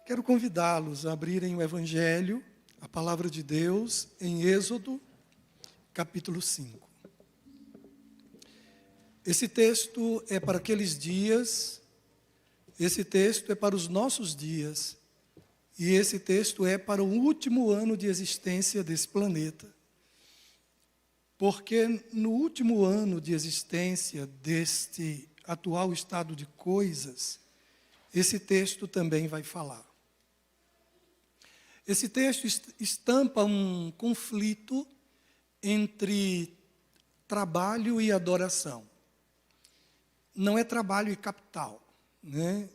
Quero convidá-los a abrirem o Evangelho, a Palavra de Deus, em Êxodo, capítulo 5. Esse texto é para aqueles dias, esse texto é para os nossos dias, e esse texto é para o último ano de existência desse planeta. Porque no último ano de existência deste atual estado de coisas, esse texto também vai falar. Esse texto estampa um conflito entre trabalho e adoração. Não é trabalho e capital, né?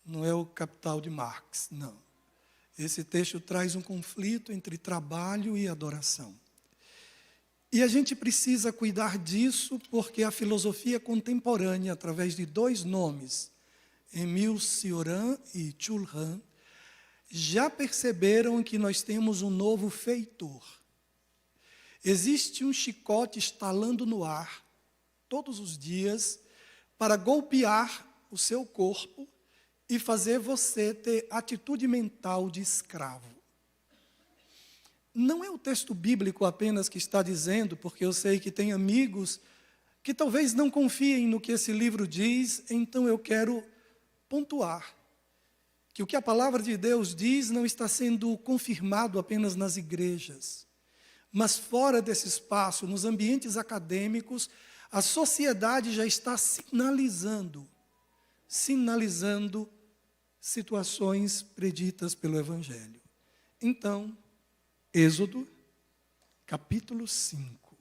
Não é o capital de Marx, não. Esse texto traz um conflito entre trabalho e adoração. E a gente precisa cuidar disso porque a filosofia contemporânea, através de dois nomes, Émile Cioran e Jules Rand, já perceberam que nós temos um novo feitor. Existe um chicote estalando no ar, todos os dias, para golpear o seu corpo e fazer você ter atitude mental de escravo. Não é o texto bíblico apenas que está dizendo, porque eu sei que tem amigos que talvez não confiem no que esse livro diz, então eu quero pontuar que o que a palavra de Deus diz não está sendo confirmado apenas nas igrejas, mas fora desse espaço, nos ambientes acadêmicos, a sociedade já está sinalizando situações preditas pelo Evangelho. Então, Êxodo, capítulo 5.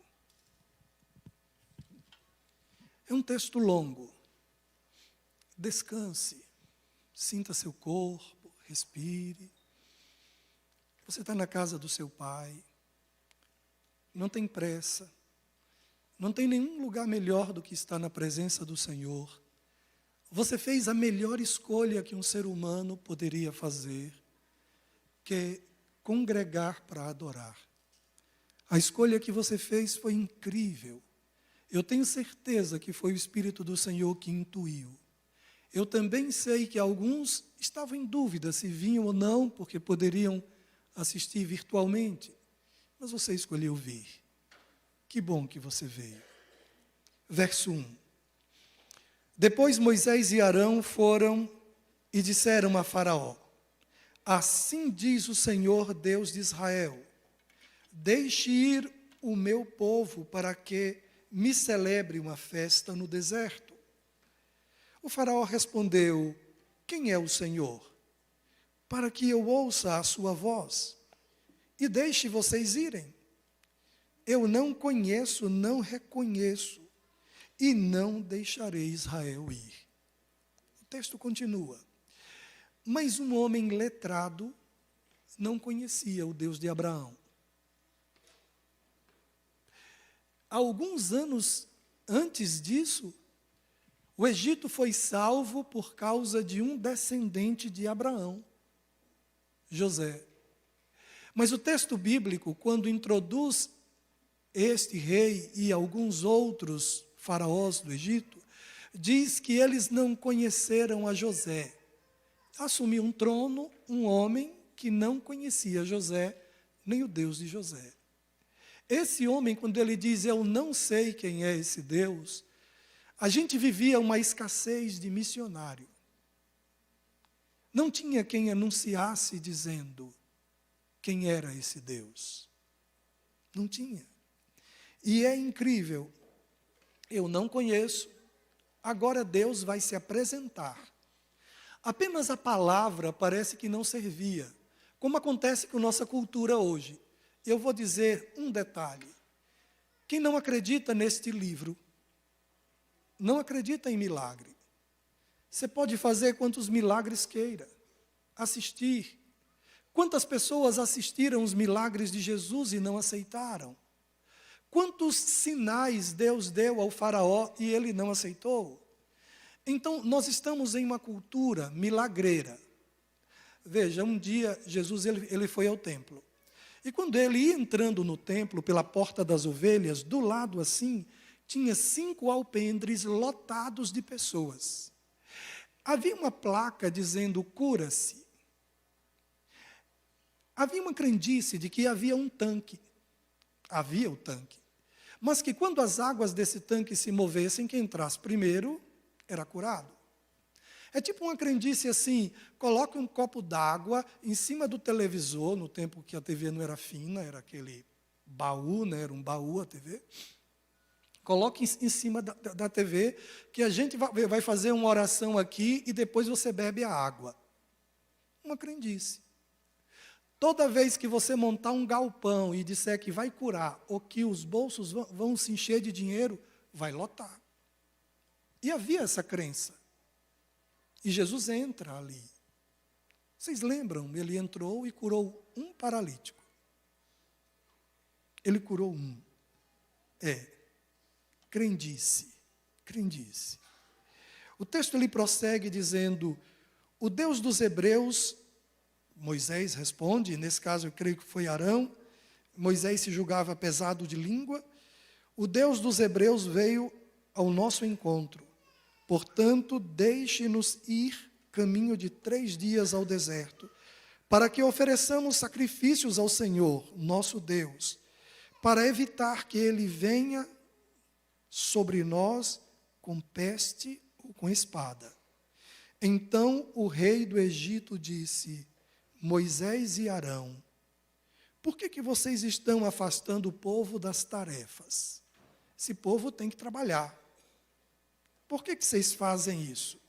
É um texto longo. Descanse. Sinta seu corpo, respire. Você está na casa do seu pai. Não tem pressa. Não tem nenhum lugar melhor do que estar na presença do Senhor. Você fez a melhor escolha que um ser humano poderia fazer, que é congregar para adorar. A escolha que você fez foi incrível. Eu tenho certeza que foi o Espírito do Senhor que intuiu. Eu também sei que alguns estavam em dúvida se vinham ou não, porque poderiam assistir virtualmente. Mas você escolheu vir. Que bom que você veio. Verso 1. Depois Moisés e Arão foram e disseram a Faraó: assim diz o Senhor Deus de Israel: deixe ir o meu povo para que me celebre uma festa no deserto. O faraó respondeu: quem é o Senhor? Para que eu ouça a sua voz e deixe vocês irem. Eu não conheço, não reconheço e não deixarei Israel ir. O texto continua. Mas um homem letrado não conhecia o Deus de Abraão. Alguns anos antes disso, o Egito foi salvo por causa de um descendente de Abraão, José. Mas o texto bíblico, quando introduz este rei e alguns outros faraós do Egito, diz que eles não conheceram a José. Assumiu um trono um homem que não conhecia José, nem o Deus de José. Esse homem, quando ele diz, eu não sei quem é esse Deus, a gente vivia uma escassez de missionário. Não tinha quem anunciasse dizendo quem era esse Deus. Não tinha. E é incrível. Eu não conheço. Agora Deus vai se apresentar. Apenas a palavra parece que não servia, como acontece com nossa cultura hoje. Eu vou dizer um detalhe. Quem não acredita neste livro, não acredita em milagre. Você pode fazer quantos milagres queira, assistir. Quantas pessoas assistiram os milagres de Jesus e não aceitaram? Quantos sinais Deus deu ao faraó e ele não aceitou? Então, nós estamos em uma cultura milagreira. Veja, um dia Jesus ele foi ao templo. E quando ele ia entrando no templo, pela porta das ovelhas, do lado assim, tinha 5 alpendres lotados de pessoas. Havia uma placa dizendo, cura-se. Havia uma crendice de que havia um tanque. Havia o tanque. Mas que quando as águas desse tanque se movessem, quem entrasse primeiro era curado. É tipo uma crendice assim, coloque um copo d'água em cima do televisor, no tempo que a TV não era fina, era aquele baú, né? Era um baú a TV. Coloque em cima da TV, que a gente vai fazer uma oração aqui e depois você bebe a água. Uma crendice. Toda vez que você montar um galpão e disser que vai curar, ou que os bolsos vão se encher de dinheiro, vai lotar. E havia essa crença. E Jesus entra ali. Vocês lembram? Ele entrou e curou um paralítico. Ele curou um. Crendice. Crendice. O texto ele prossegue dizendo: o Deus dos hebreus, Moisés responde, nesse caso eu creio que foi Arão, Moisés se julgava pesado de língua, o Deus dos hebreus veio ao nosso encontro. Portanto, deixe-nos ir caminho de 3 dias ao deserto, para que ofereçamos sacrifícios ao Senhor, nosso Deus, para evitar que Ele venha sobre nós com peste ou com espada. Então o rei do Egito disse: Moisés e Arão, por que vocês estão afastando o povo das tarefas? Esse povo tem que trabalhar. Por que vocês fazem isso?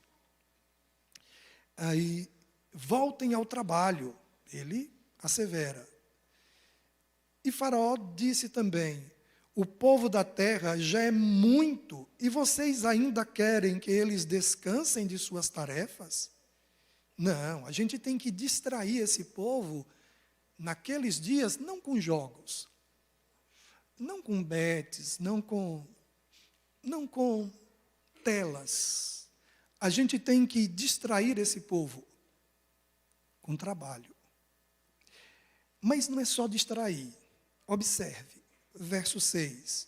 Aí, voltem ao trabalho, ele assevera. E Faraó disse também: o povo da terra já é muito, e vocês ainda querem que eles descansem de suas tarefas? Não, a gente tem que distrair esse povo naqueles dias, não com jogos, não com bets, não com telas. A gente tem que distrair esse povo com trabalho. Mas não é só distrair. Observe, verso 6.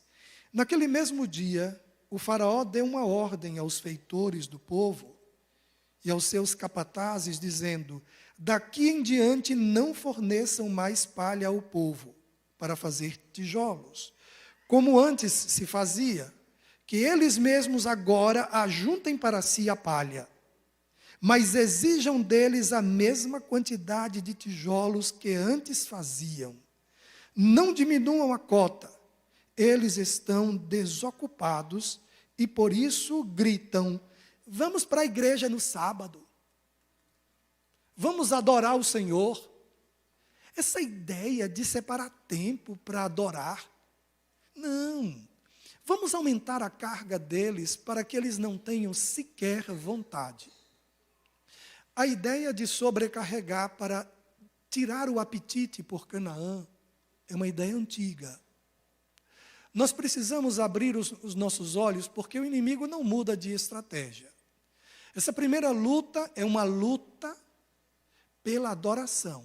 Naquele mesmo dia, o faraó deu uma ordem aos feitores do povo e aos seus capatazes, dizendo: daqui em diante não forneçam mais palha ao povo para fazer tijolos, como antes se fazia, que eles mesmos agora ajuntem para si a palha, mas exijam deles a mesma quantidade de tijolos que antes faziam. Não diminuam a cota, eles estão desocupados e por isso gritam: vamos para a igreja no sábado, vamos adorar o Senhor. Essa ideia de separar tempo para adorar, não. Vamos aumentar a carga deles para que eles não tenham sequer vontade. A ideia de sobrecarregar para tirar o apetite por Canaã é uma ideia antiga. Nós precisamos abrir os nossos olhos, porque o inimigo não muda de estratégia. Essa primeira luta é uma luta pela adoração.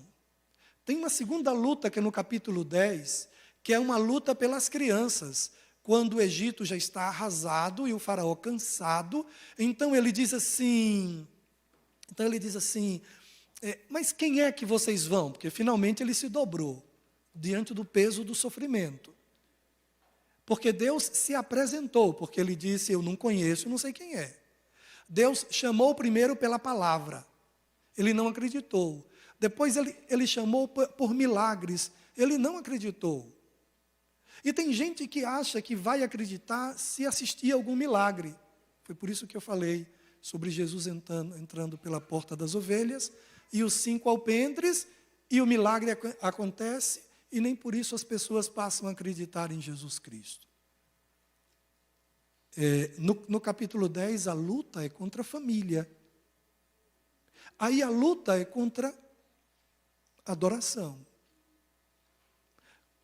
Tem uma segunda luta, que é no capítulo 10, que é uma luta pelas crianças. Quando o Egito já está arrasado e o faraó cansado, então ele diz assim, mas quem é que vocês vão? Porque finalmente ele se dobrou diante do peso do sofrimento. Porque Deus se apresentou, porque ele disse: eu não conheço, não sei quem é. Deus chamou primeiro pela palavra, ele não acreditou. Depois ele chamou por milagres, ele não acreditou. E tem gente que acha que vai acreditar se assistir a algum milagre. Foi por isso que eu falei sobre Jesus entrando pela porta das ovelhas, e os 5 alpendres, e o milagre acontece, e nem por isso as pessoas passam a acreditar em Jesus Cristo. No capítulo 10, a luta é contra a família. Aí a luta é contra a adoração.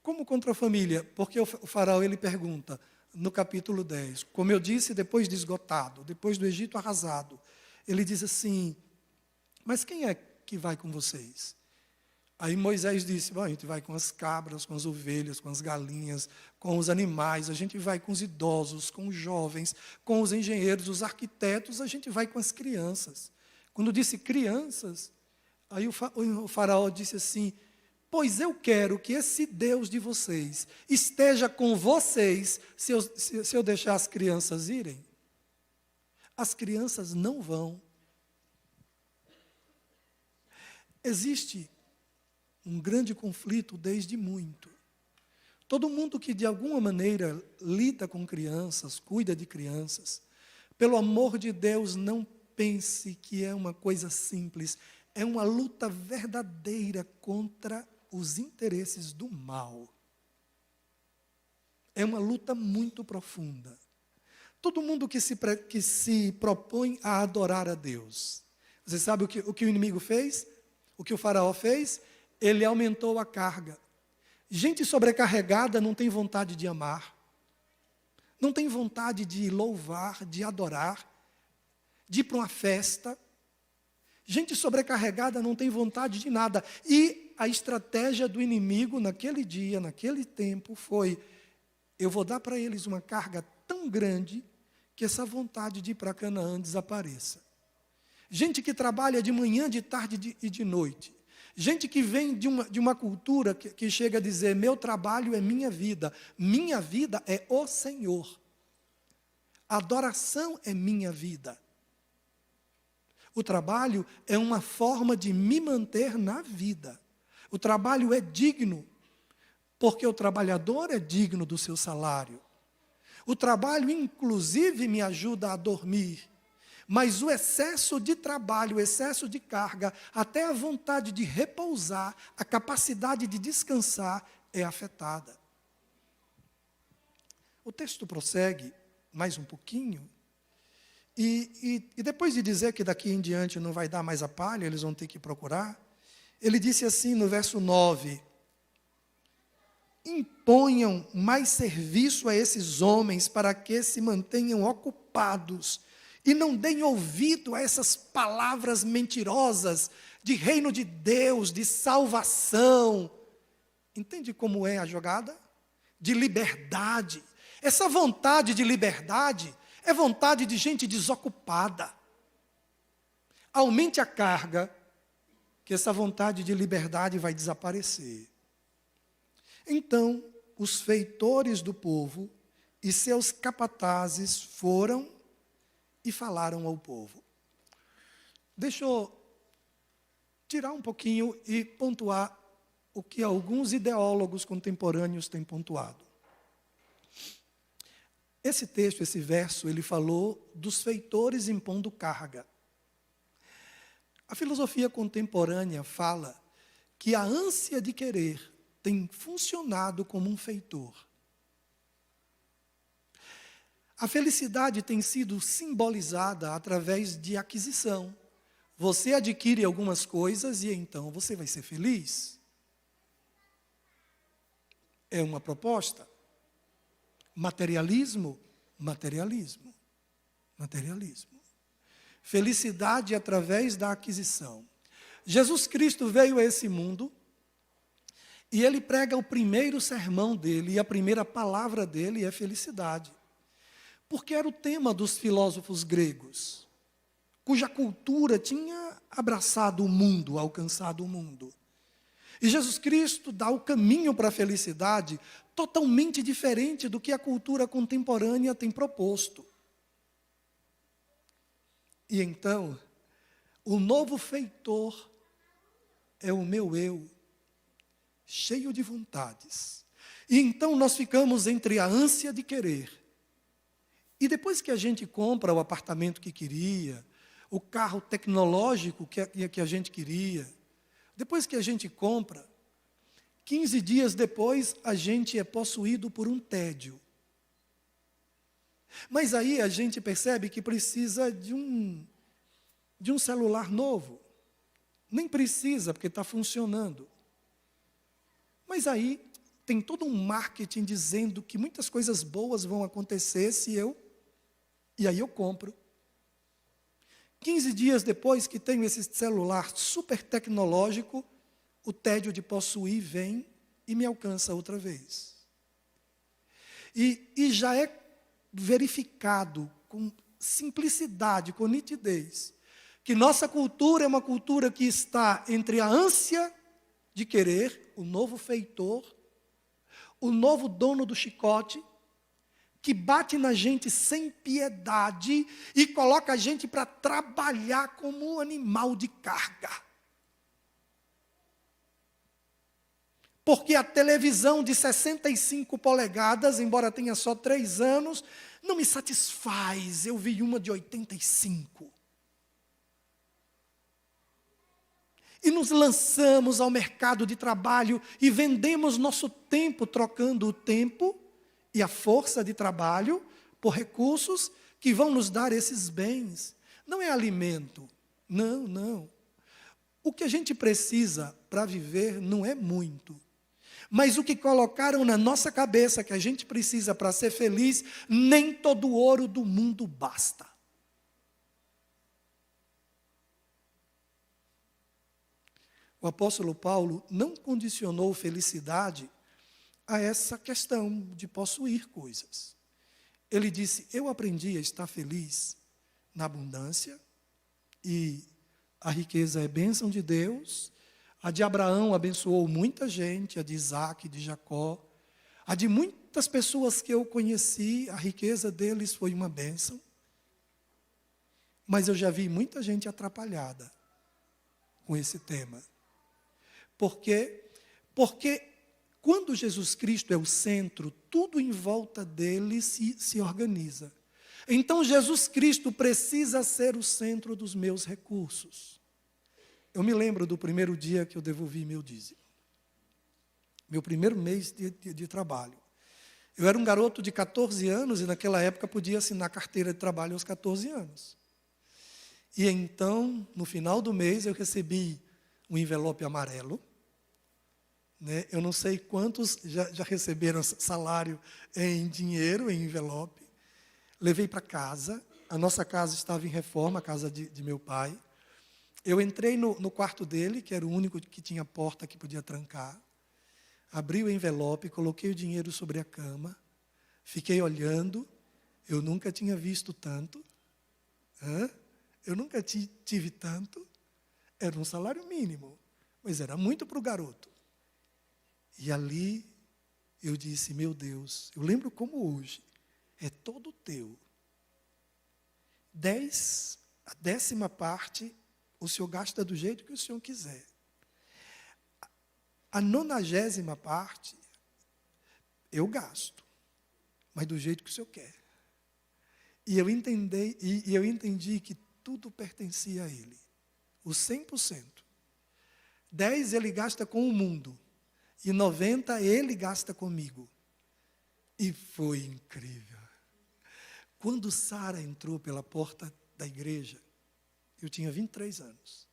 Como contra a família? Porque o faraó ele pergunta, no capítulo 10, como eu disse, depois de esgotado, depois do Egito arrasado, ele diz assim: mas quem é que vai com vocês? Aí Moisés disse: bom, a gente vai com as cabras, com as ovelhas, com as galinhas, com os animais, a gente vai com os idosos, com os jovens, com os engenheiros, os arquitetos, a gente vai com as crianças. Quando disse crianças, aí o faraó disse assim: Pois eu quero que esse Deus de vocês esteja com vocês se eu deixar as crianças irem. As crianças não vão. Existe um grande conflito desde muito. Todo mundo que de alguma maneira lida com crianças, cuida de crianças, pelo amor de Deus, não pense que é uma coisa simples. É uma luta verdadeira contra os interesses do mal. É uma luta muito profunda. Todo mundo que se propõe a adorar a Deus. Você sabe o que o inimigo fez? O que o faraó fez? Ele aumentou a carga. Gente sobrecarregada não tem vontade de amar. Não tem vontade de louvar, de adorar, de ir para uma festa. Gente sobrecarregada não tem vontade de nada. E a estratégia do inimigo naquele dia, naquele tempo, foi: eu vou dar para eles uma carga tão grande que essa vontade de ir para Canaã desapareça. Gente que trabalha de manhã, de tarde e de noite. Gente que vem de uma cultura que chega a dizer: meu trabalho é minha vida é o Senhor. A adoração é minha vida. O trabalho é uma forma de me manter na vida. O trabalho é digno, porque o trabalhador é digno do seu salário. O trabalho, inclusive, me ajuda a dormir. Mas o excesso de trabalho, o excesso de carga, até a vontade de repousar, a capacidade de descansar é afetada. O texto prossegue mais um pouquinho, e depois de dizer que daqui em diante não vai dar mais a palha, eles vão ter que procurar, ele disse assim no verso 9: imponham mais serviço a esses homens para que se mantenham ocupados e não deem ouvido a essas palavras mentirosas de reino de Deus, de salvação. Entende como é a jogada? De liberdade. Essa vontade de liberdade é vontade de gente desocupada. Aumente a carga, que essa vontade de liberdade vai desaparecer. Então, os feitores do povo e seus capatazes foram e falaram ao povo. Deixa eu tirar um pouquinho e pontuar o que alguns ideólogos contemporâneos têm pontuado. Esse texto, esse verso, ele falou dos feitores impondo carga. A filosofia contemporânea fala que a ânsia de querer tem funcionado como um feitor. A felicidade tem sido simbolizada através de aquisição. Você adquire algumas coisas e então você vai ser feliz. É uma proposta. Materialismo, materialismo, materialismo. Felicidade através da aquisição. Jesus Cristo veio a esse mundo e ele prega o primeiro sermão dele, e a primeira palavra dele é felicidade. Porque era o tema dos filósofos gregos, cuja cultura tinha abraçado o mundo, alcançado o mundo. E Jesus Cristo dá o caminho para a felicidade totalmente diferente do que a cultura contemporânea tem proposto. E então, o novo feitor é o meu eu, cheio de vontades. E então nós ficamos entre a ânsia de querer. E depois que a gente compra o apartamento que queria, o carro tecnológico que a gente queria, depois que a gente compra, 15 dias depois a gente é possuído por um tédio. Mas aí a gente percebe que precisa de um celular novo. Nem precisa, porque está funcionando. Mas aí tem todo um marketing dizendo que muitas coisas boas vão acontecer e aí eu compro. 15 dias depois que tenho esse celular super tecnológico, o tédio de possuir vem e me alcança outra vez. E já é verificado com simplicidade, com nitidez, que nossa cultura é uma cultura que está entre a ânsia de querer o novo feitor, o novo dono do chicote, que bate na gente sem piedade e coloca a gente para trabalhar como um animal de carga. Porque a televisão de 65 polegadas, embora tenha só 3 anos, não me satisfaz. Eu vi uma de 85. E nos lançamos ao mercado de trabalho e vendemos nosso tempo, trocando o tempo e a força de trabalho por recursos que vão nos dar esses bens. Não é alimento. Não, não. O que a gente precisa para viver não é muito. Mas o que colocaram na nossa cabeça que a gente precisa para ser feliz, nem todo o ouro do mundo basta. O apóstolo Paulo não condicionou felicidade a essa questão de possuir coisas. Ele disse, eu aprendi a estar feliz na abundância, e a riqueza é bênção de Deus. A de Abraão abençoou muita gente, a de Isaac, de Jacó. A de muitas pessoas que eu conheci, a riqueza deles foi uma bênção. Mas eu já vi muita gente atrapalhada com esse tema. Por quê? Porque quando Jesus Cristo é o centro, tudo em volta dele se organiza. Então Jesus Cristo precisa ser o centro dos meus recursos. Eu me lembro do primeiro dia que eu devolvi meu dízimo. Meu primeiro mês de trabalho. Eu era um garoto de 14 anos e naquela época podia assinar carteira de trabalho aos 14 anos. E então, no final do mês, eu recebi um envelope amarelo. Eu não sei quantos já receberam salário em dinheiro, em envelope. Levei para casa. A nossa casa estava em reforma, a casa de meu pai. Eu entrei no quarto dele, que era o único que tinha porta que podia trancar. Abri o envelope, coloquei o dinheiro sobre a cama. Fiquei olhando. Eu nunca tinha visto tanto. Eu nunca tive tanto. Era um salário mínimo, mas era muito para o garoto. E ali eu disse, meu Deus, eu lembro como hoje, é todo teu. A 10ª parte, o senhor gasta do jeito que o senhor quiser. A 90ª parte, eu gasto, mas do jeito que o senhor quer. E eu entendi que tudo pertencia a ele, o 100%. 10 ele gasta com o mundo, e 90 ele gasta comigo. E foi incrível. Quando Sara entrou pela porta da igreja, eu tinha 23 anos.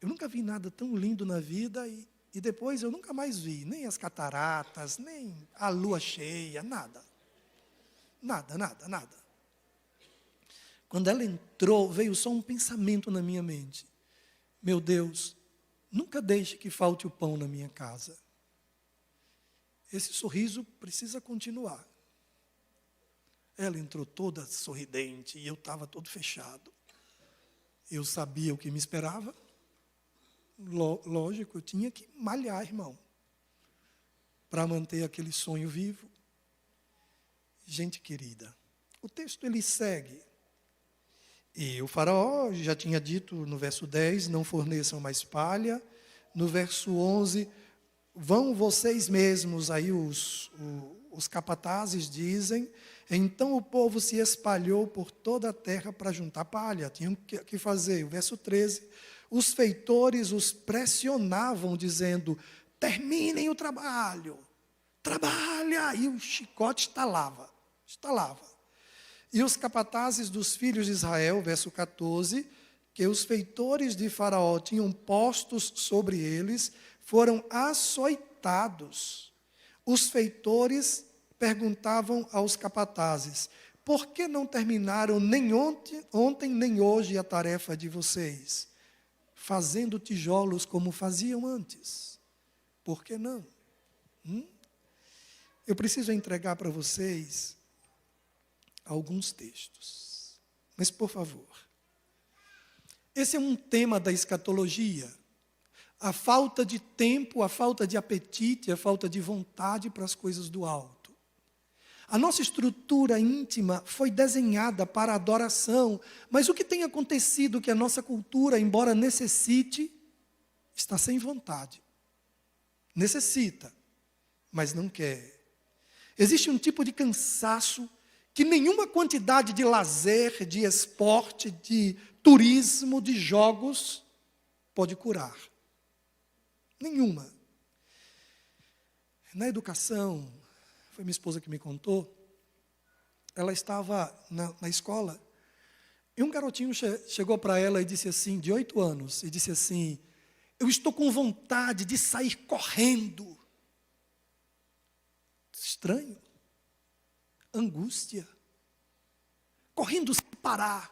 Eu nunca vi nada tão lindo na vida e depois eu nunca mais vi, nem as cataratas, nem a lua cheia, nada. Nada, nada, nada. Quando ela entrou, veio só um pensamento na minha mente. Meu Deus, nunca deixe que falte o pão na minha casa. Esse sorriso precisa continuar. Ela entrou toda sorridente e eu estava todo fechado. Eu sabia o que me esperava. Lógico, eu tinha que malhar, irmão, para manter aquele sonho vivo. Gente querida, o texto ele segue. E o faraó já tinha dito no verso 10, não forneçam mais palha. No verso 11, vão vocês mesmos, aí os capatazes dizem. Então o povo se espalhou por toda a terra para juntar palha. Tinham que fazer. O verso 13, os feitores os pressionavam, dizendo, terminem o trabalho. Trabalha! E o chicote estalava. E os capatazes dos filhos de Israel, verso 14, que os feitores de Faraó tinham postos sobre eles, foram açoitados. Os feitores perguntavam aos capatazes, por que não terminaram nem ontem nem hoje a tarefa de vocês? Fazendo tijolos como faziam antes. Por que não? Eu preciso entregar para vocês alguns textos. Mas, por favor, esse é um tema da escatologia. a falta de tempo, a falta de apetite, a falta de vontade para as coisas do alto. A nossa estrutura íntima foi desenhada para a adoração, mas o que tem acontecido é que a nossa cultura, embora necessite, está sem vontade. Necessita, mas não quer. Existe um tipo de cansaço que nenhuma quantidade de lazer, de esporte, de turismo, de jogos pode curar. Nenhuma. Na educação, foi minha esposa que me contou, ela estava na escola, e um garotinho chegou para ela e disse assim, de 8 anos, e disse assim, eu estou com vontade de sair correndo. Estranho. Angústia. Correndo sem parar.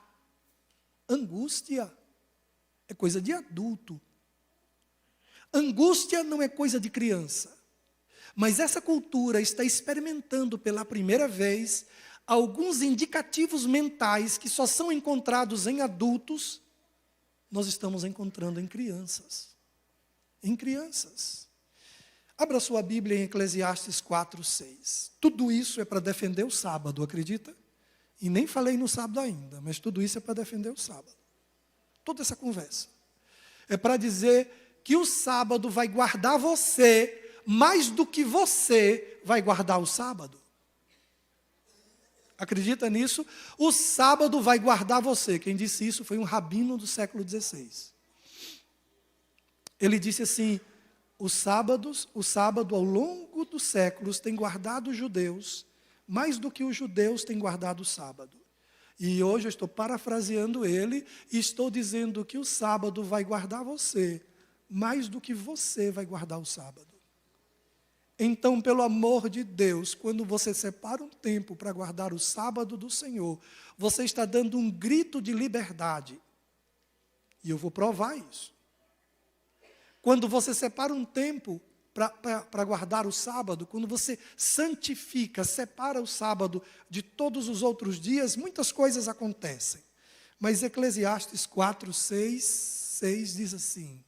Angústia é coisa de adulto. Angústia não é coisa de criança. Mas essa cultura está experimentando pela primeira vez alguns indicativos mentais que só são encontrados em adultos, nós estamos encontrando em crianças. Em crianças. Abra sua Bíblia em Eclesiastes 4:6. Tudo isso é para defender o sábado, acredita? E nem falei no sábado ainda, mas tudo isso é para defender o sábado. Toda essa conversa. É para dizer que o sábado vai guardar você mais do que você vai guardar o sábado. Acredita nisso? O sábado vai guardar você. Quem disse isso foi um rabino do século XVI. Ele disse assim, o sábado ao longo dos séculos tem guardado os judeus mais do que os judeus têm guardado o sábado. E hoje eu estou parafraseando ele e estou dizendo que o sábado vai guardar você mais do que você vai guardar o sábado. Então, pelo amor de Deus, quando você separa um tempo para guardar o sábado do Senhor, você está dando um grito de liberdade. E eu vou provar isso. Quando você separa um tempo para guardar o sábado, quando você santifica, separa o sábado de todos os outros dias, muitas coisas acontecem. Mas Eclesiastes 4:6 diz assim,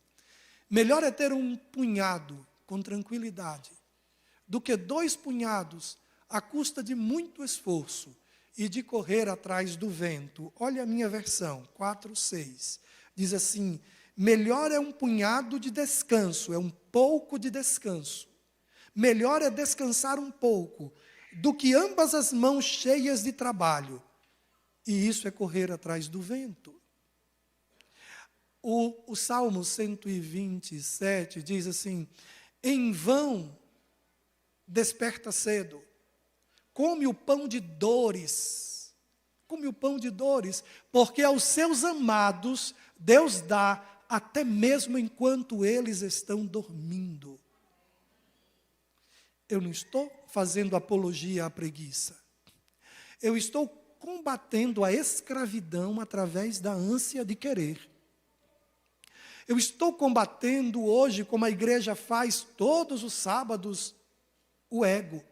melhor é ter um punhado com tranquilidade, do que 2 punhados à custa de muito esforço e de correr atrás do vento. Olha a minha versão, 4:6. Diz assim, melhor é um punhado de descanso, é um pouco de descanso. Melhor é descansar um pouco, do que ambas as mãos cheias de trabalho. E isso é correr atrás do vento. O Salmo 127 diz assim, em vão desperta cedo, come o pão de dores, porque aos seus amados Deus dá até mesmo enquanto eles estão dormindo. Eu não estou fazendo apologia à preguiça. Eu estou combatendo a escravidão através da ânsia de querer. Eu estou combatendo hoje, como a igreja faz todos os sábados, o ego.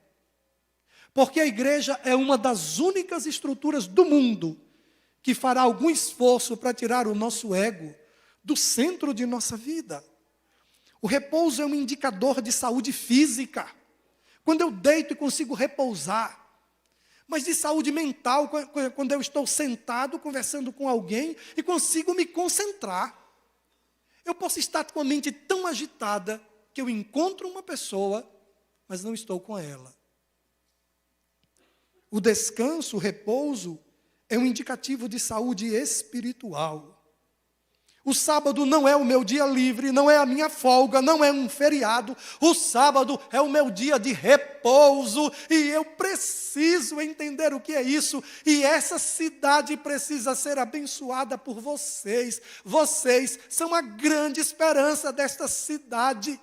Porque a igreja é uma das únicas estruturas do mundo que fará algum esforço para tirar o nosso ego do centro de nossa vida. O repouso é um indicador de saúde física. Quando eu deito e consigo repousar. Mas de saúde mental, quando eu estou sentado conversando com alguém e consigo me concentrar. Eu posso estar com a mente tão agitada que eu encontro uma pessoa, mas não estou com ela. O descanso, o repouso, é um indicativo de saúde espiritual. O sábado não é o meu dia livre, não é a minha folga, não é um feriado. O sábado é o meu dia de repouso e eu preciso entender o que é isso. E essa cidade precisa ser abençoada por vocês. Vocês são a grande esperança desta cidade.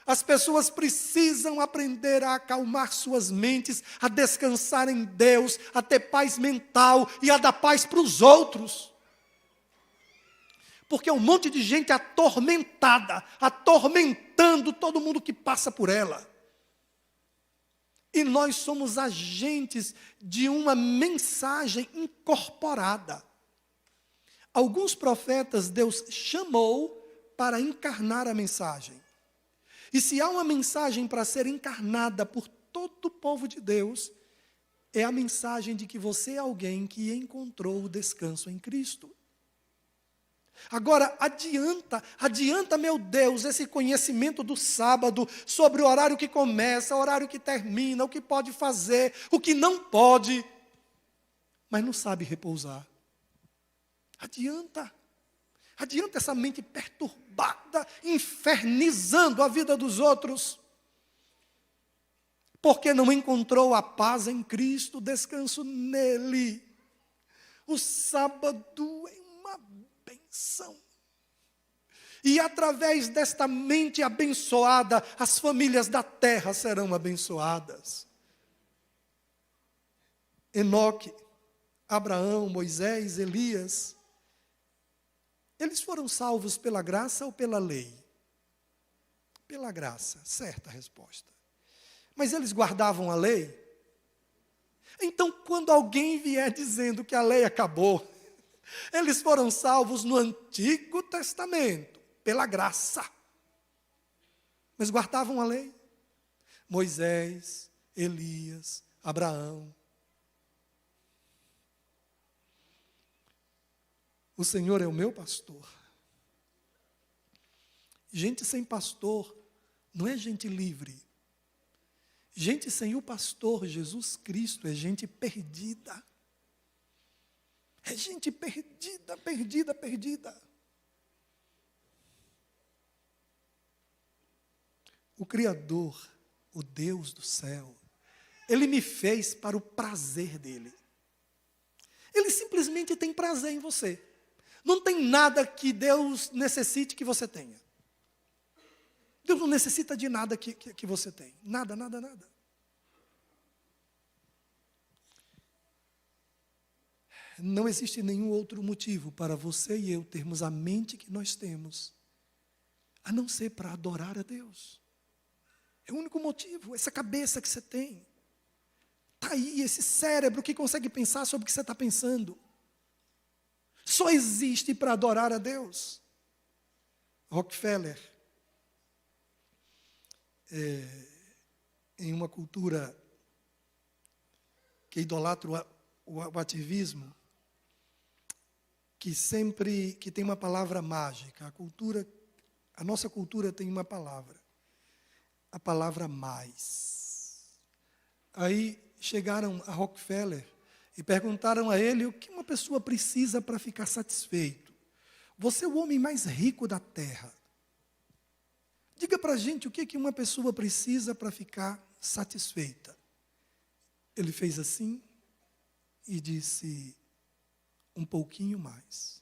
As pessoas precisam aprender a acalmar suas mentes, a descansar em Deus, a ter paz mental e a dar paz para os outros. Porque é um monte de gente atormentada, atormentando todo mundo que passa por ela. E nós somos agentes de uma mensagem incorporada. Alguns profetas Deus chamou para encarnar a mensagem. E se há uma mensagem para ser encarnada por todo o povo de Deus, é a mensagem de que você é alguém que encontrou o descanso em Cristo. Agora, adianta, meu Deus, esse conhecimento do sábado, sobre o horário que começa, o horário que termina, o que pode fazer, o que não pode, mas não sabe repousar. Adianta essa mente perturbada, infernizando a vida dos outros, porque não encontrou a paz em Cristo, descanso nele. O sábado é uma benção. E através desta mente abençoada, as famílias da terra serão abençoadas. Enoque, Abraão, Moisés, Elias, eles foram salvos pela graça ou pela lei? Pela graça, certa resposta. Mas eles guardavam a lei? Então, quando alguém vier dizendo que a lei acabou, eles foram salvos no Antigo Testamento, pela graça. Mas guardavam a lei? Moisés, Elias, Abraão. O Senhor é o meu pastor. Gente sem pastor não é gente livre. Gente sem o pastor Jesus Cristo é gente perdida. É gente perdida, perdida, perdida. O Criador, o Deus do céu, Ele me fez para o prazer dEle. Ele simplesmente tem prazer em você. Não tem nada que Deus necessite que você tenha. Deus não necessita de nada que você tem. Nada, nada, nada. Não existe nenhum outro motivo para você e eu termos a mente que nós temos, a não ser para adorar a Deus. É o único motivo, essa cabeça que você tem. Está aí, esse cérebro que consegue pensar sobre o que você está pensando. Só existe para adorar a Deus. Rockefeller, em uma cultura que idolatra o ativismo, que tem uma palavra mágica. A nossa cultura tem uma palavra, a palavra mais. Aí chegaram a Rockefeller e perguntaram a ele o que uma pessoa precisa para ficar satisfeito. Você é o homem mais rico da terra. Diga para a gente o que uma pessoa precisa para ficar satisfeita. Ele fez assim e disse, um pouquinho mais.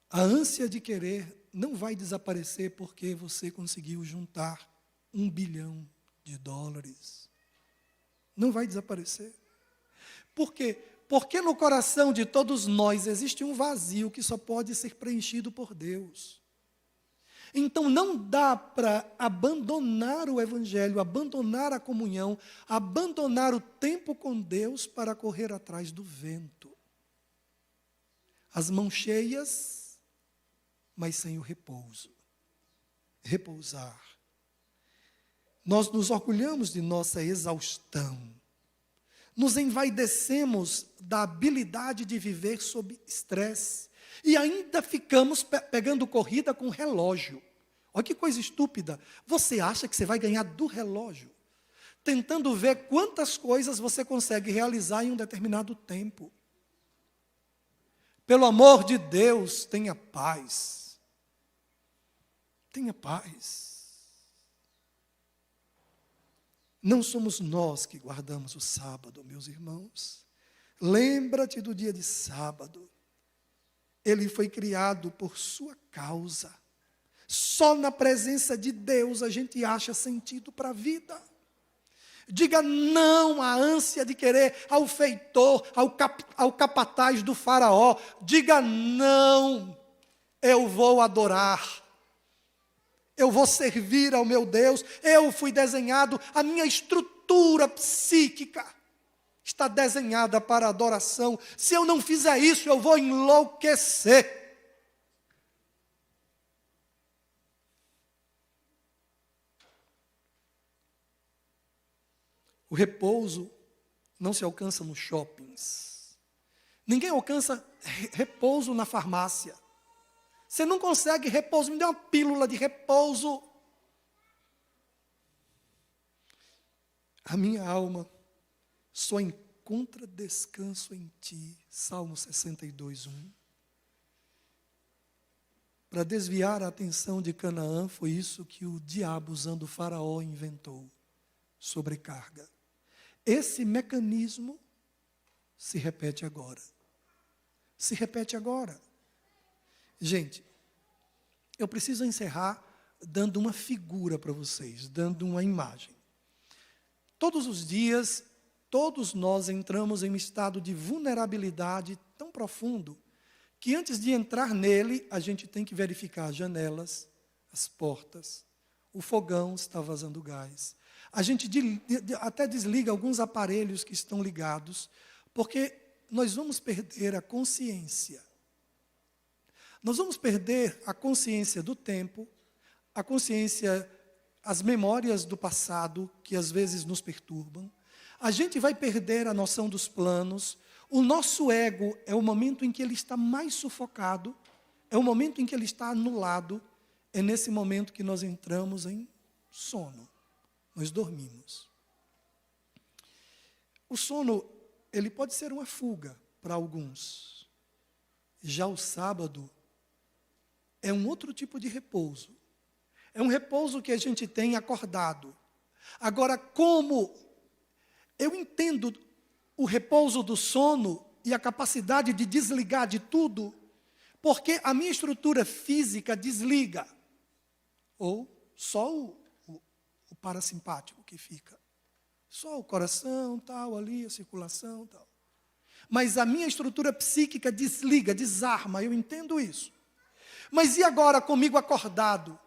A ânsia de querer não vai desaparecer porque você conseguiu juntar $1 bilhão. Não vai desaparecer. Por quê? Porque no coração de todos nós existe um vazio que só pode ser preenchido por Deus. Então não dá para abandonar o Evangelho, abandonar a comunhão, abandonar o tempo com Deus para correr atrás do vento. As mãos cheias, mas sem o repouso. Repousar. Nós nos orgulhamos de nossa exaustão. Nos envaidecemos da habilidade de viver sob estresse. E ainda ficamos pegando corrida com relógio. Olha que coisa estúpida. Você acha que você vai ganhar do relógio, tentando ver quantas coisas você consegue realizar em um determinado tempo. Pelo amor de Deus, tenha paz. Tenha paz. Não somos nós que guardamos o sábado, meus irmãos. Lembra-te do dia de sábado. Ele foi criado por sua causa. Só na presença de Deus a gente acha sentido para a vida. Diga não à ânsia de querer ao feitor, ao capataz do faraó. Diga não, eu vou adorar. Eu vou servir ao meu Deus. Eu fui desenhado, a minha estrutura psíquica está desenhada para adoração. Se eu não fizer isso, eu vou enlouquecer. O repouso não se alcança nos shoppings. Ninguém alcança repouso na farmácia. Você não consegue repouso, me dê uma pílula de repouso. A minha alma só encontra descanso em ti. Salmo 62, 1. Para desviar a atenção de Canaã, foi isso que o diabo, usando o faraó, inventou. Sobrecarga. Esse mecanismo se repete agora. Se repete agora. Gente, eu preciso encerrar dando uma figura para vocês, dando uma imagem. Todos os dias, todos nós entramos em um estado de vulnerabilidade tão profundo, que antes de entrar nele, a gente tem que verificar as janelas, as portas, o fogão está vazando gás. A gente até desliga alguns aparelhos que estão ligados, porque nós vamos perder a consciência. Nós vamos perder a consciência do tempo, a consciência, as memórias do passado, que às vezes nos perturbam. A gente vai perder a noção dos planos. O nosso ego é o momento em que ele está mais sufocado, é o momento em que ele está anulado, é nesse momento que nós entramos em sono. Nós dormimos. O sono, ele pode ser uma fuga para alguns. Já o sábado é um outro tipo de repouso. É um repouso que a gente tem acordado. Agora, como eu entendo o repouso do sono e a capacidade de desligar de tudo, porque a minha estrutura física desliga. Ou só o parasimpático que fica. Só o coração, tal, ali, a circulação, tal. Mas a minha estrutura psíquica desliga, desarma, eu entendo isso. Mas e agora comigo acordado?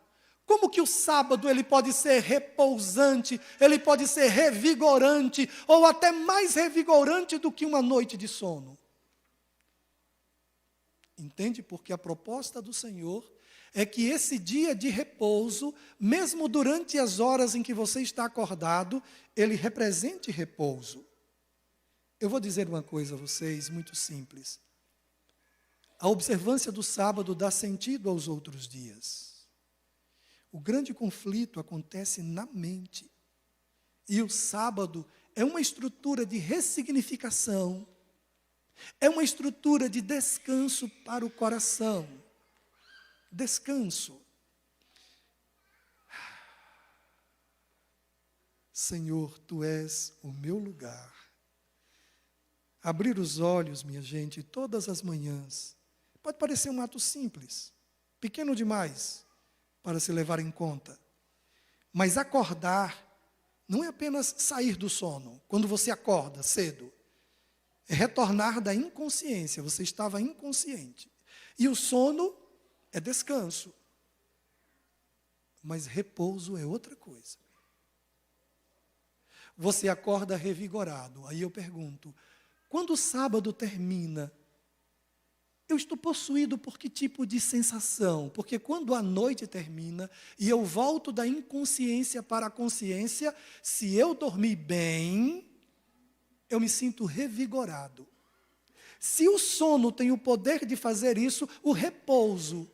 Como que o sábado ele pode ser repousante, ele pode ser revigorante, ou até mais revigorante do que uma noite de sono? Entende? Porque a proposta do Senhor é que esse dia de repouso, mesmo durante as horas em que você está acordado, ele represente repouso. Eu vou dizer uma coisa a vocês, muito simples. A observância do sábado dá sentido aos outros dias. O grande conflito acontece na mente. E o sábado é uma estrutura de ressignificação, é uma estrutura de descanso para o coração. Descanso. Senhor, Tu és o meu lugar. Abrir os olhos, minha gente, todas as manhãs. Pode parecer um ato simples, pequeno demais para se levar em conta. Mas acordar não é apenas sair do sono. Quando você acorda cedo, é retornar da inconsciência. Você estava inconsciente. E o sono é descanso. Mas repouso é outra coisa. Você acorda revigorado. Aí eu pergunto, quando o sábado termina, eu estou possuído por que tipo de sensação? Porque quando a noite termina e eu volto da inconsciência para a consciência, se eu dormir bem, eu me sinto revigorado. Se o sono tem o poder de fazer isso, o repouso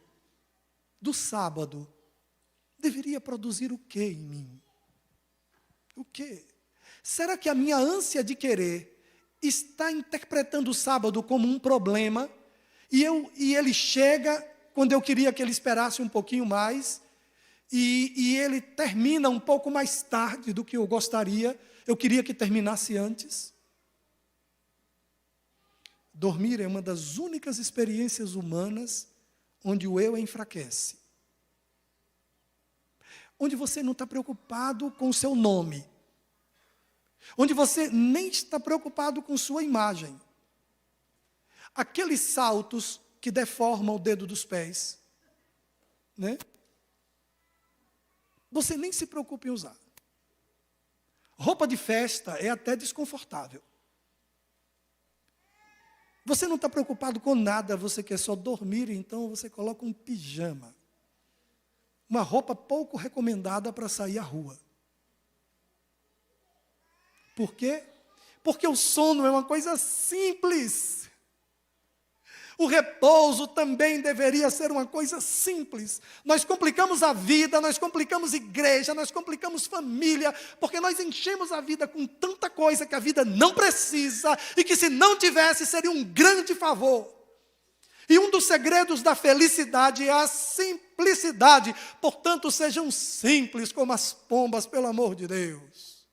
do sábado deveria produzir o quê em mim? O quê? Será que a minha ânsia de querer está interpretando o sábado como um problema? E ele chega quando eu queria que ele esperasse um pouquinho mais, e ele termina um pouco mais tarde do que eu gostaria, eu queria que terminasse antes. Dormir é uma das únicas experiências humanas onde o eu enfraquece. Onde você não está preocupado com o seu nome. Onde você nem está preocupado com sua imagem. Aqueles saltos que deformam o dedo dos pés, né? Você nem se preocupa em usar. Roupa de festa é até desconfortável. Você não está preocupado com nada, você quer só dormir, então você coloca um pijama. Uma roupa pouco recomendada para sair à rua. Por quê? Porque o sono é uma coisa simples. O repouso também deveria ser uma coisa simples. Nós complicamos a vida, nós complicamos igreja, nós complicamos família, porque nós enchemos a vida com tanta coisa que a vida não precisa e que se não tivesse seria um grande favor. E um dos segredos da felicidade é a simplicidade. Portanto, sejam simples como as pombas, pelo amor de Deus.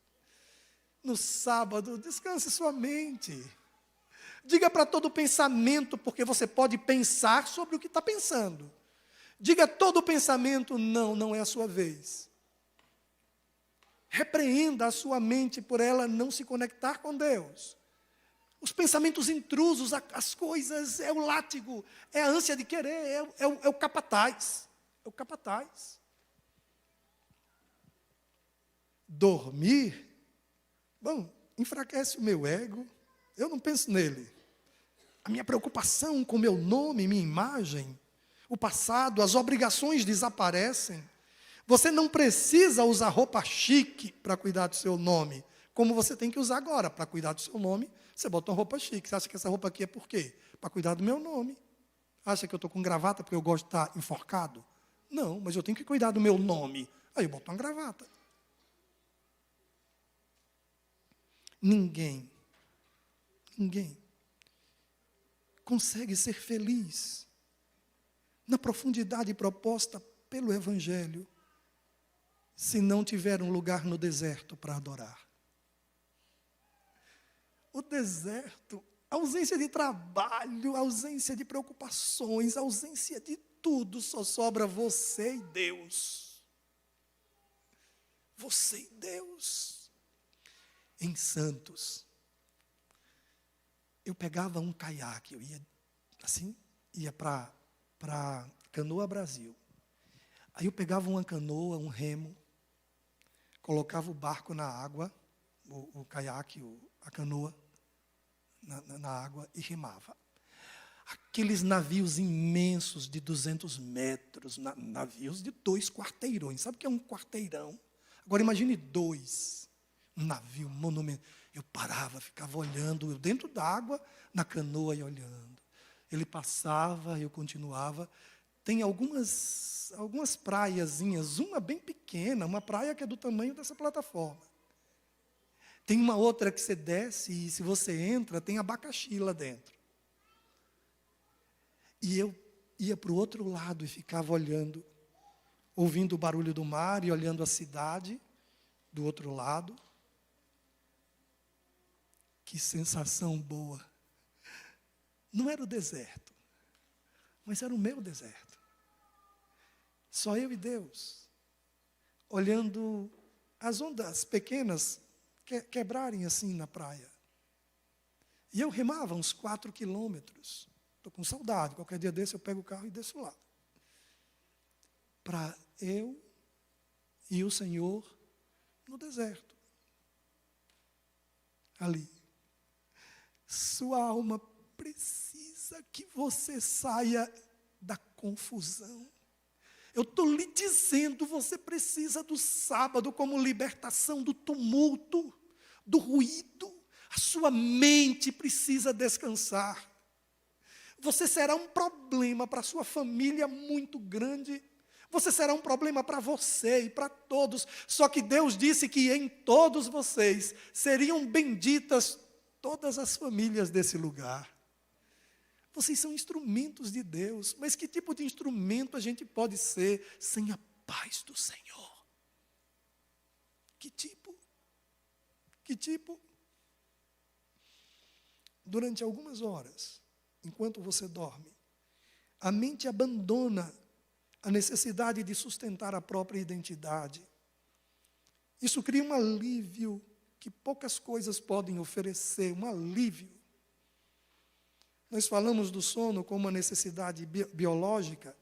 No sábado, descanse sua mente. Diga para todo pensamento, porque você pode pensar sobre o que está pensando. Diga a todo pensamento, não, não é a sua vez. Repreenda a sua mente por ela não se conectar com Deus. Os pensamentos intrusos, as coisas, é o látigo, é a ânsia de querer, é o capataz. É o capataz. Dormir, bom, enfraquece o meu ego. Eu não penso nele. A minha preocupação com meu nome, minha imagem, o passado, as obrigações desaparecem. Você não precisa usar roupa chique para cuidar do seu nome, como você tem que usar agora para cuidar do seu nome. Você bota uma roupa chique. Você acha que essa roupa aqui é por quê? Para cuidar do meu nome. Acha que eu estou com gravata porque eu gosto de estar enforcado? Não, mas eu tenho que cuidar do meu nome. Aí eu boto uma gravata. Ninguém consegue ser feliz na profundidade proposta pelo Evangelho se não tiver um lugar no deserto para adorar. O deserto, a ausência de trabalho, a ausência de preocupações, a ausência de tudo, só sobra você e Deus. Você e Deus. Em Santos, eu pegava um caiaque, eu ia para Canoa Brasil. Aí eu pegava uma canoa, um remo, colocava o barco na água, o caiaque, a canoa, na água e remava. Aqueles navios imensos de 200 metros, navios de 2 quarteirões. Sabe o que é um quarteirão? Agora imagine 2. Um navio monumental. Eu parava, ficava olhando, eu dentro d'água, na canoa e olhando. Ele passava, eu continuava. Tem algumas praiazinhas, uma bem pequena, uma praia que é do tamanho dessa plataforma. Tem uma outra que você desce e se você entra, tem abacaxi lá dentro. E eu ia para o outro lado e ficava olhando, ouvindo o barulho do mar e olhando a cidade do outro lado. Que sensação boa. Não era o deserto, mas era o meu deserto. Só eu e Deus, olhando as ondas pequenas quebrarem assim na praia. E eu remava uns 4 quilômetros. Estou com saudade, qualquer dia desse eu pego o carro e desço lá. Para eu e o Senhor no deserto. Ali. Sua alma precisa que você saia da confusão. Eu estou lhe dizendo, você precisa do sábado como libertação do tumulto, do ruído. A sua mente precisa descansar. Você será um problema para a sua família muito grande. Você será um problema para você e para todos. Só que Deus disse que em todos vocês seriam benditas todas as famílias desse lugar. Vocês são instrumentos de Deus, mas que tipo de instrumento a gente pode ser sem a paz do Senhor? Que tipo? Que tipo? Durante algumas horas, enquanto você dorme, a mente abandona a necessidade de sustentar a própria identidade. Isso cria um alívio que poucas coisas podem oferecer, um alívio. Nós falamos do sono como uma necessidade biológica,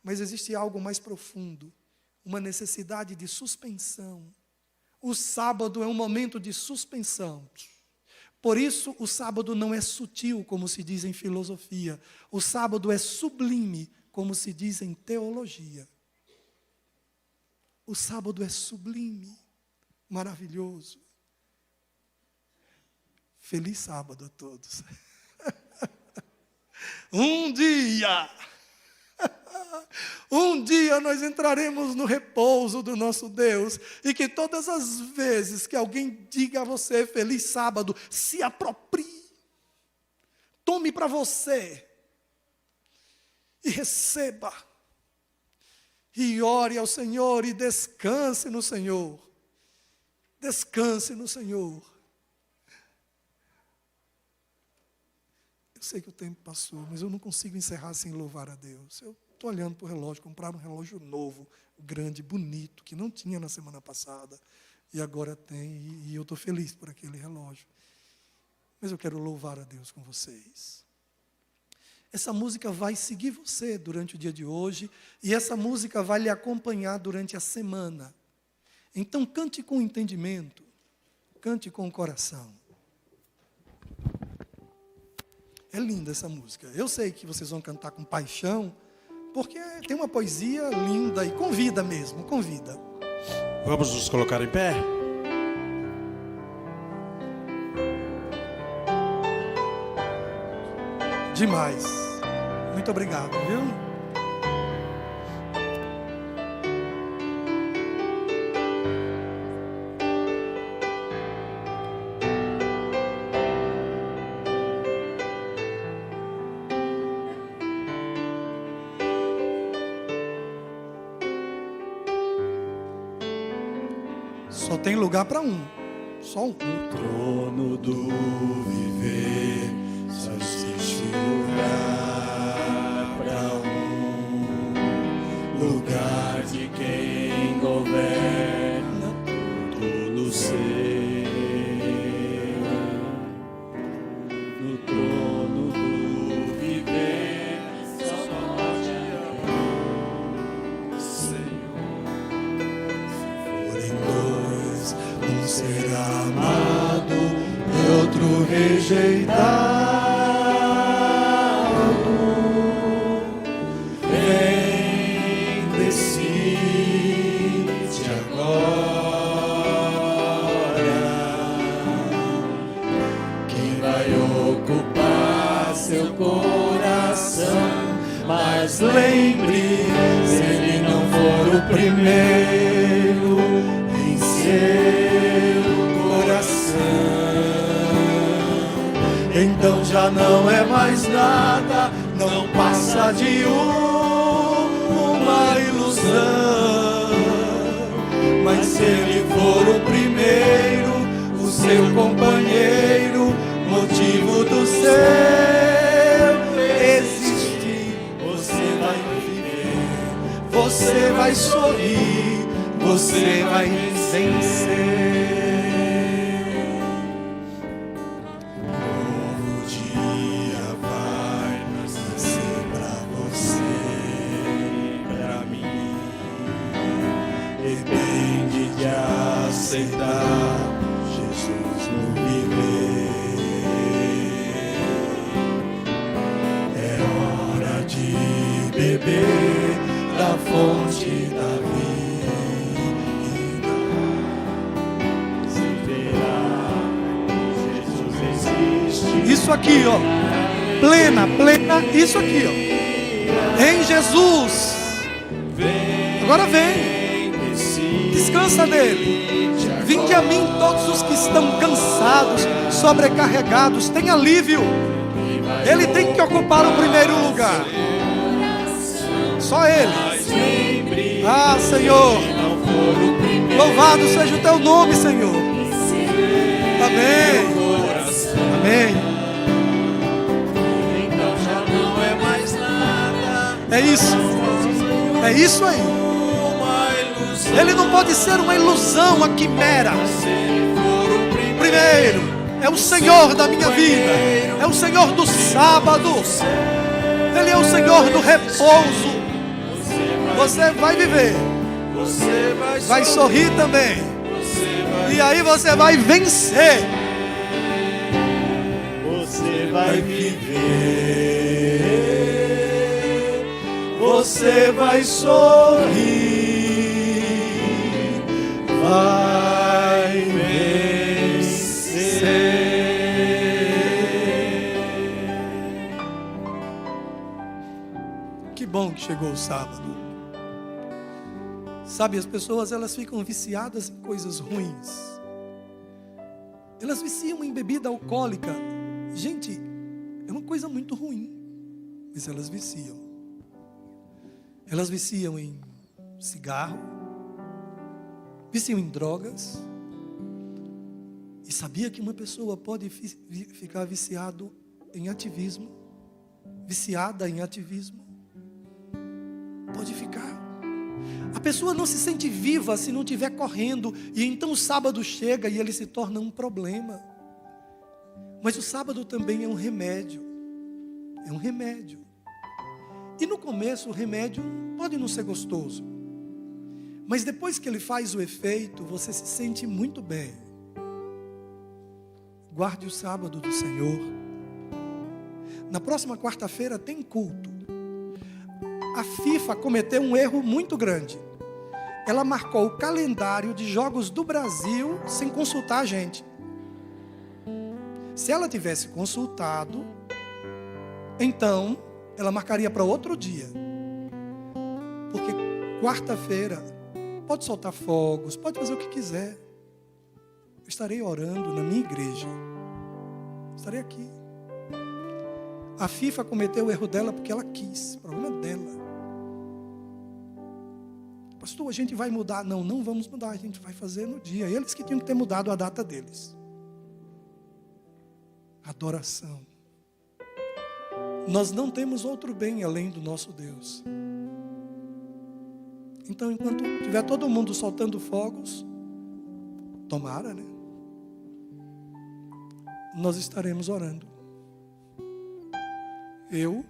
mas existe algo mais profundo, uma necessidade de suspensão. O sábado é um momento de suspensão. Por isso, o sábado não é sutil, como se diz em filosofia. O sábado é sublime, como se diz em teologia. O sábado é sublime, maravilhoso. Feliz sábado a todos. Um dia nós entraremos no repouso do nosso Deus, e que todas as vezes que alguém diga a você feliz sábado, se aproprie, tome para você, e receba, e ore ao Senhor, e descanse no Senhor, descanse no Senhor. Eu sei que o tempo passou, mas eu não consigo encerrar sem louvar a Deus. Eu estou olhando para o relógio, comprar um relógio novo, grande, bonito, que não tinha na semana passada, e agora tem, e eu estou feliz por aquele relógio. Mas eu quero louvar a Deus com vocês. Essa música vai seguir você durante o dia de hoje, e essa música vai lhe acompanhar durante a semana. Então cante com entendimento, cante com o coração. É linda essa música. Eu sei que vocês vão cantar com paixão, porque tem uma poesia linda e convida mesmo, convida. Vamos nos colocar em pé? Demais. Muito obrigado, viu? Só tem lugar para um. Só um. No trono do viver, só existe lugar para um. Lugar de quem governa tudo no céu. No trono do viver, só pode haver o Senhor. Se forem dois, um será amado e outro rejeitado. Vem, decide agora quem vai ocupar seu coração. Mas lembre, se ele não for o primeiro em seu coração, então já não é mais nada, não passa de uma ilusão. Mas se ele for o primeiro, o seu companheiro, motivo do seu existir, você vai viver, você vai sorrir, você vai vencer. Novo dia vai nascer pra você e pra mim. Depende de aceitar Jesus no viver. É hora de beber da fonte da vida. Se verá que Jesus existe. Isso aqui, ó. Plena, isso aqui, ó. Em Jesus. Agora vem. Descansa nele. Vinde a mim todos os que estão cansados, sobrecarregados. Tem alívio. Ele tem que ocupar o primeiro lugar. Só ele. Ah, Senhor. Louvado seja o teu nome, Senhor. Amém. Amém. Então já não é mais nada. É isso. É isso aí. Ele não pode ser uma ilusão, uma quimera. Primeiro, é o Senhor da minha vida. É o Senhor do sábado. Ele é o Senhor do repouso. Você vai viver. Vai sorrir também. E aí você vai vencer. Você vai viver. Você vai sorrir. Vai vencer. chegou o sábado. Sabe, as pessoas, elas ficam viciadas em coisas ruins. Elas viciam em bebida alcoólica. Gente, é uma coisa muito ruim, mas elas viciam. Elas viciam em cigarro, viciam em drogas. E sabia que uma pessoa pode ficar viciada em ativismo? Pode ficar. A pessoa não se sente viva se não estiver correndo, e então o sábado chega e ele se torna um problema. Mas o sábado também é um remédio. É um remédio. E no começo o remédio pode não ser gostoso, mas depois que ele faz o efeito, você se sente muito bem. Guarde o sábado do Senhor. Na próxima quarta-feira tem culto. A FIFA cometeu um erro muito grande. Ela marcou o calendário de jogos do Brasil sem consultar a gente. Se ela tivesse consultado, então ela marcaria para outro dia. Porque quarta-feira pode soltar fogos, pode fazer o que quiser. Eu estarei orando na minha igreja. Estarei aqui. A FIFA cometeu o erro dela porque ela quis. O problema é dela. Pastor, a gente vai mudar. Não, não vamos mudar. A gente vai fazer no dia. Eles que tinham que ter mudado a data deles. Adoração. Nós não temos outro bem além do nosso Deus. Então, enquanto tiver todo mundo soltando fogos, tomara, né? Nós estaremos orando. Eu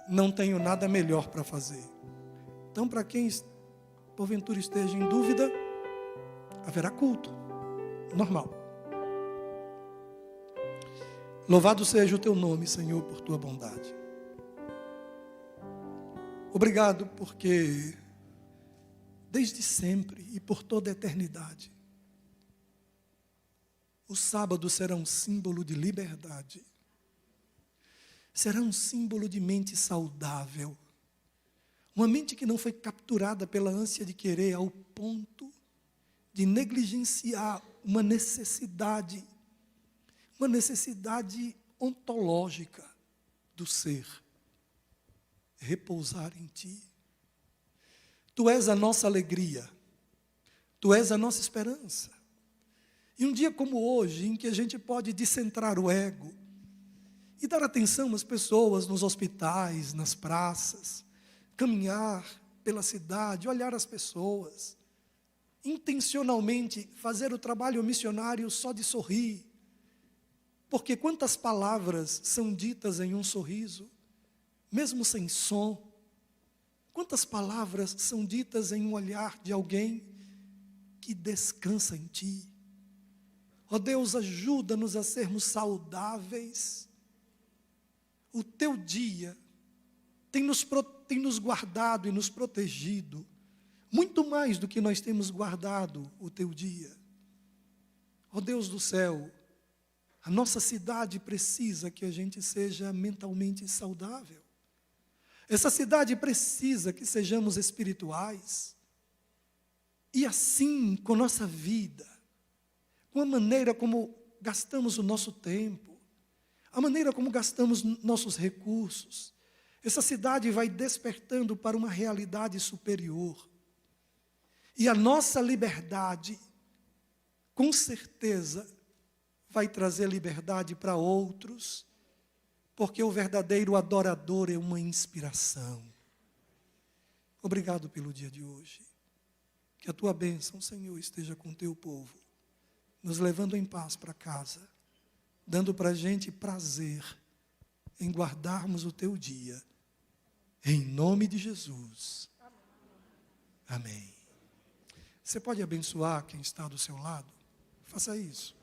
não tenho nada melhor para fazer. Então, para quem porventura esteja em dúvida, haverá culto normal. Louvado seja o teu nome, Senhor, por tua bondade. Obrigado porque desde sempre e por toda a eternidade, o sábado será um símbolo de liberdade. Será um símbolo de mente saudável. Uma mente que não foi capturada pela ânsia de querer ao ponto de negligenciar uma necessidade ontológica do ser. Repousar em Ti. Tu és a nossa alegria. Tu és a nossa esperança. E um dia como hoje, em que a gente pode descentrar o ego e dar atenção às pessoas nos hospitais, nas praças, caminhar pela cidade, olhar as pessoas, intencionalmente fazer o trabalho missionário só de sorrir, porque quantas palavras são ditas em um sorriso, mesmo sem som, quantas palavras são ditas em um olhar de alguém que descansa em Ti. Ó Deus, ajuda-nos a sermos saudáveis. O Teu dia tem nos guardado e nos protegido, muito mais do que nós temos guardado o Teu dia. Ó Deus do céu, a nossa cidade precisa que a gente seja mentalmente saudável. Essa cidade precisa que sejamos espirituais. E assim, com nossa vida, com a maneira como gastamos o nosso tempo, a maneira como gastamos nossos recursos, essa cidade vai despertando para uma realidade superior. E a nossa liberdade, com certeza, vai trazer liberdade para outros, porque o verdadeiro adorador é uma inspiração. Obrigado pelo dia de hoje. Que a Tua bênção, Senhor, esteja com o Teu povo, nos levando em paz para casa, dando para a gente prazer em guardarmos o Teu dia. Em nome de Jesus. Amém. Você pode abençoar quem está do seu lado? Faça isso.